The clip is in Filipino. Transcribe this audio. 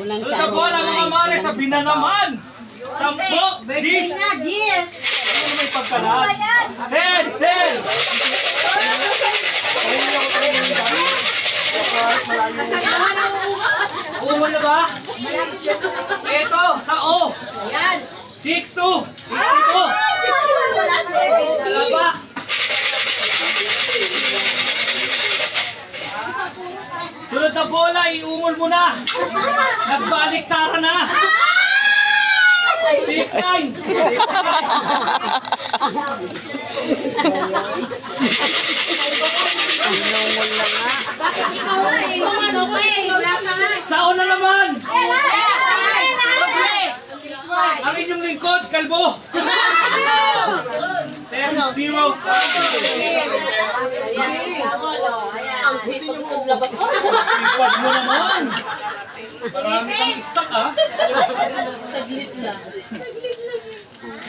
ng Sunod na bola mga mare, sabi na naman. 10, Birthday 10. na, Jis! Ano may pagkalaan? 10, 10. Umo na ba? Ito, sa O. Yan! 6-2. 62. Wala ba? Sunod na bola, iungol mo na. Nagbaliktara na. 6-9. 6-9. Bakit ikaw nga eh? Ano pa eh? Wala ka nga. Sao na naman? Okay. Ang inyong lingkod, kalbo. 10-0. Ang sipag itong labas ko. Sipag mo naman. Marami kang stock ah. Saglit lang.